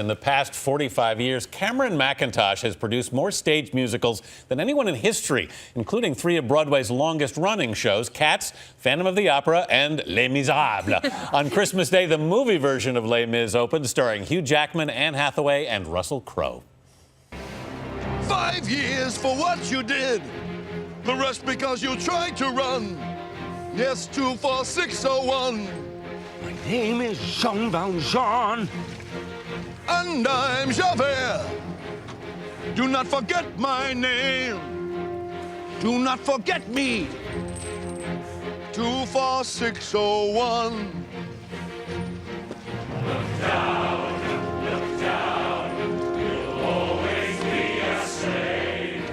In the past 45 years, Cameron Mackintosh has produced more stage musicals than anyone in history, including 3 of Broadway's longest-running shows, Cats, Phantom of the Opera, and Les Miserables. On Christmas Day, the movie version of Les Mis opened, starring Hugh Jackman, Anne Hathaway, and Russell Crowe. 5 years for what you did, the rest because you tried to run. Yes, 24601. My name is Jean Valjean. And I'm Javert. Do not forget my name. Do not forget me. 24601. Look down, you'll always be a slave.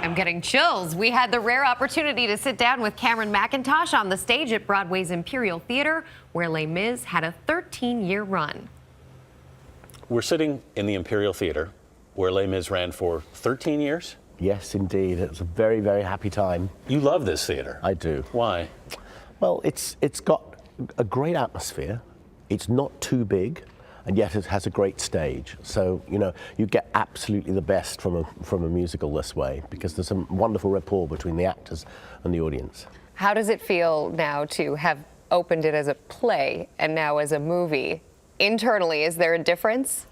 I'm getting chills. We had the rare opportunity to sit down with Cameron Mackintosh on the stage at Broadway's Imperial Theatre, where Les Mis had a 13-year run. We're sitting in the Imperial Theatre, where Les Mis ran for 13 years? Yes, indeed. It's a very, very happy time. You love this theatre. I do. Why? Well, it's got a great atmosphere. It's not too big, and yet it has a great stage. So, you know, you get absolutely the best from a musical this way, because there's some wonderful rapport between the actors and the audience. How does it feel now to have opened it as a play and now as a movie? Internally, is there a difference?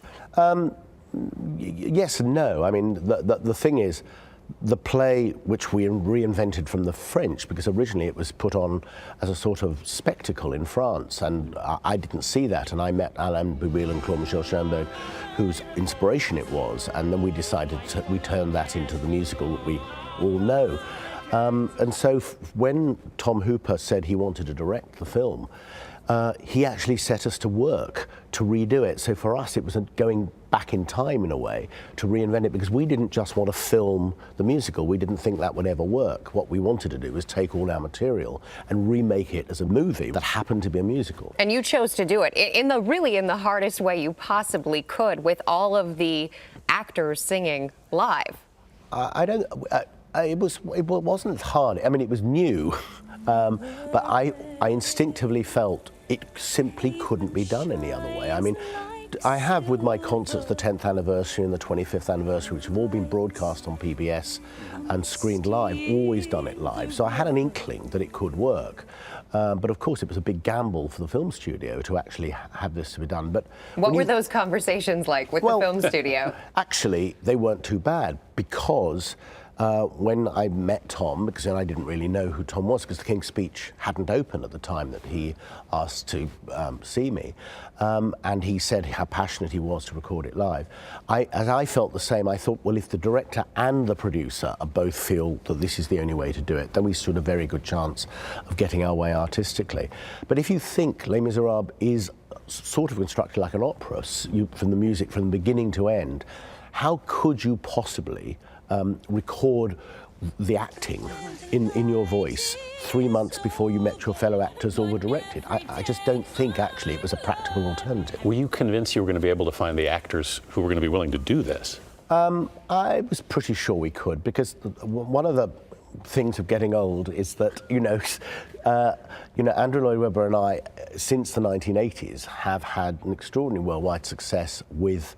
Yes and no. I mean, the thing is, the play, which we reinvented from the French, because originally it was put on as a sort of spectacle in France, and I didn't see that, and I met Alain Boublil and Claude-Michel Schoenberg, whose inspiration it was, and then we decided we turned that into the musical that we all know. And so when Tom Hooper said he wanted to direct the film, he actually set us to work to redo it. So for us, it was going back in time in a way to reinvent it, because we didn't just want to film the musical. We didn't think that would ever work. What we wanted to do was take all our material and remake it as a movie that happened to be a musical. And you chose to do it in the hardest way you possibly could, with all of the actors singing live. It wasn't hard. I mean, it was new, but I instinctively felt it simply couldn't be done any other way. I mean, I have with my concerts the 10th anniversary and the 25th anniversary, which have all been broadcast on PBS and screened live, always done it live. So I had an inkling that it could work. But of course, it was a big gamble for the film studio to actually have this to be done. But what were those conversations like with the film studio? Actually, they weren't too bad, because when I met Tom, because then I didn't really know who Tom was, because the King's Speech hadn't opened at the time that he asked to see me, and he said how passionate he was to record it live. As I felt the same, I thought, well, if the director and the producer both feel that this is the only way to do it, then we stood a very good chance of getting our way artistically. But if you think Les Miserables is sort of constructed like an opera, from the music from beginning to end, how could you possibly record the acting in your voice 3 months before you met your fellow actors or were directed? I just don't think actually it was a practical alternative. Were you convinced you were going to be able to find the actors who were going to be willing to do this? I was pretty sure we could, because one of the things of getting old is that, Andrew Lloyd Webber and I, since the 1980s, have had an extraordinary worldwide success with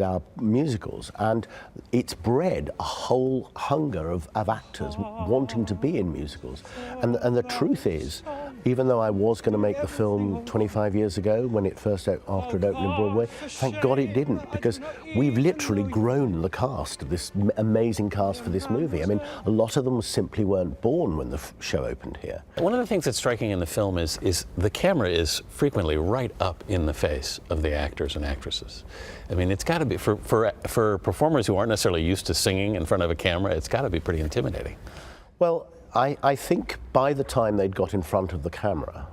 our musicals, and it's bred a whole hunger of actors wanting to be in musicals. And the truth is, even though I was going to make the film 25 years ago, when it first after it opened in Broadway, thank God it didn't, because we've literally grown the cast of this amazing cast for this movie. I mean, a lot of them simply weren't born when the show opened here. One of the things that's striking in the film is the camera is frequently right up in the face of the actors and actresses. I mean, it's got to be, for performers who aren't necessarily used to singing in front of a camera, it's got to be pretty intimidating. Well, I think by the time they'd got in front of the camera,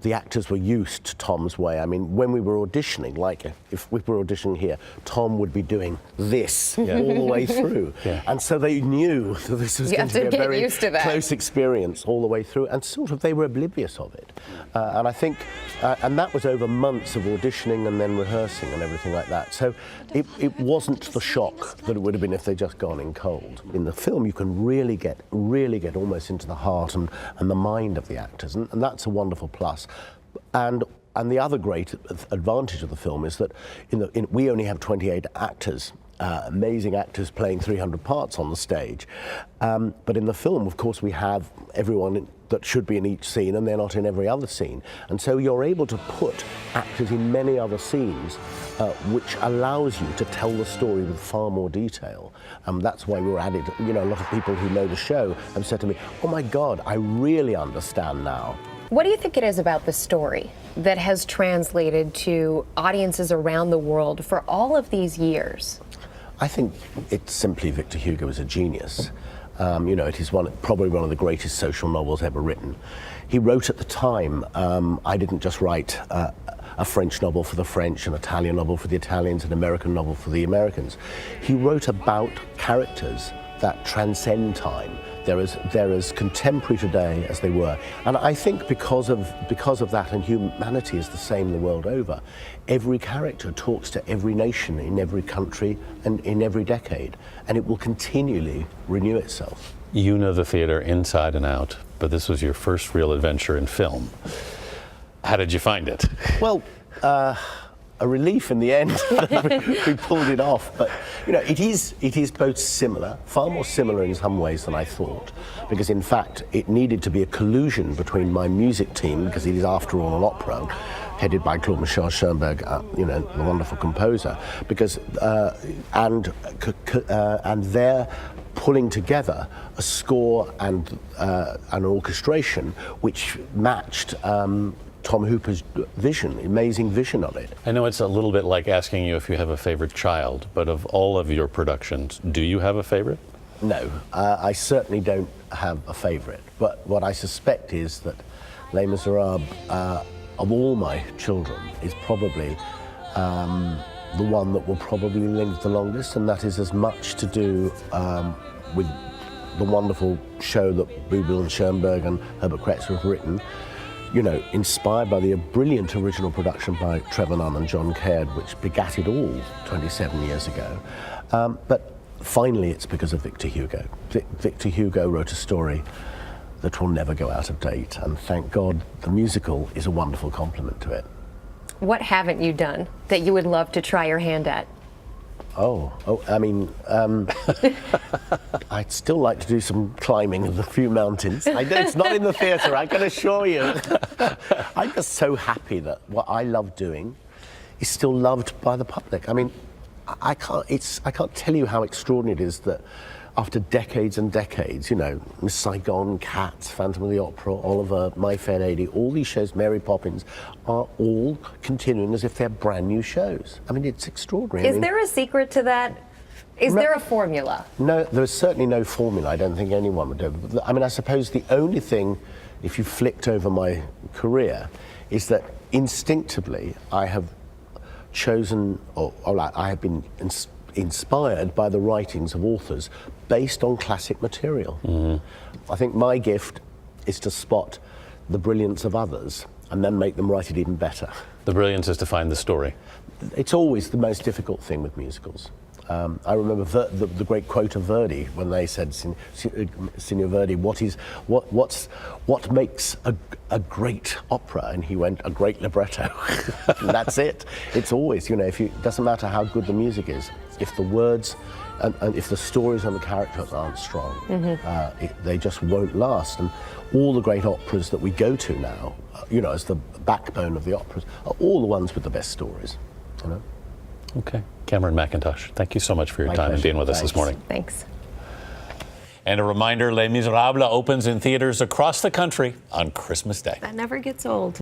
the actors were used to Tom's way. I mean, when we were auditioning, like if we were auditioning here, Tom would be doing this all the way through. Yeah. And so they knew that this was going to be a very close experience all the way through, and sort of they were oblivious of it. And I think, and that was over months of auditioning and then rehearsing and everything like that. So it wasn't the shock that it would have been if they'd just gone in cold. In the film, you can really get almost into the heart and the mind of the actors, and that's a wonderful plus. And and the other great advantage of the film is that we only have 28 actors. Amazing actors playing 300 parts on the stage. But in the film, of course, we have everyone that should be in each scene, and they're not in every other scene. And so you're able to put actors in many other scenes, which allows you to tell the story with far more detail. That's why we're added. A lot of people who know the show have said to me, "Oh my God, I really understand now." What do you think it is about the story that has translated to audiences around the world for all of these years? I think it's simply Victor Hugo is a genius. It is probably one of the greatest social novels ever written. He wrote at the time, I didn't just write a French novel for the French, an Italian novel for the Italians, an American novel for the Americans. He wrote about characters that transcend time. They're as contemporary today as they were. And I think because of that, and humanity is the same the world over, every character talks to every nation in every country and in every decade, and it will continually renew itself. You know the theater inside and out, but this was your first real adventure in film. How did you find it? Well, a relief in the end that we pulled it off, but it is both similar, far more similar in some ways than I thought, because in fact it needed to be a collusion between my music team, because it is after all an opera headed by Claude Michel Schoenberg, the wonderful composer, because and they're pulling together a score and an orchestration which matched Tom Hooper's vision, amazing vision of it. I know it's a little bit like asking you if you have a favorite child, but of all of your productions, do you have a favorite? No, I certainly don't have a favorite, but what I suspect is that Les Miserables, of all my children, is probably the one that will probably live the longest, and that is as much to do with the wonderful show that Bublé and Schoenberg and Herbert Kretzer have written, inspired by the brilliant original production by Trevor Nunn and John Caird, which begat it all 27 years ago. But finally, it's because of Victor Hugo. Victor Hugo wrote a story that will never go out of date, and thank God the musical is a wonderful complement to it. What haven't you done that you would love to try your hand at? I'd still like to do some climbing of a few mountains. It's not in the theatre, I can assure you. I'm just so happy that what I love doing is still loved by the public. I can't tell you how extraordinary it is that after decades and decades, Miss Saigon, Cats, Phantom of the Opera, Oliver, My Fair Lady, all these shows, Mary Poppins, are all continuing as if they're brand new shows. It's extraordinary. Is there a secret to that? Is there a formula? No, there's certainly no formula. I don't think anyone would do it. I suppose the only thing, if you flicked over my career, is that instinctively I have chosen, or I have been inspired by the writings of authors based on classic material. Mm-hmm. I think my gift is to spot the brilliance of others and then make them write it even better. The brilliance is to find the story. It's always the most difficult thing with musicals. I remember the great quote of Verdi when they said, Signor Verdi, what makes a great opera? And he went, a great libretto. And that's it. It's always, it doesn't matter how good the music is, if the words and if the stories and the characters aren't strong, they just won't last. And all the great operas that we go to now, as the backbone of the operas, are all the ones with the best stories. Okay. Cameron Mackintosh, thank you so much for your time and being with us this morning. Thanks. And a reminder, Les Miserables opens in theaters across the country on Christmas Day. That never gets old.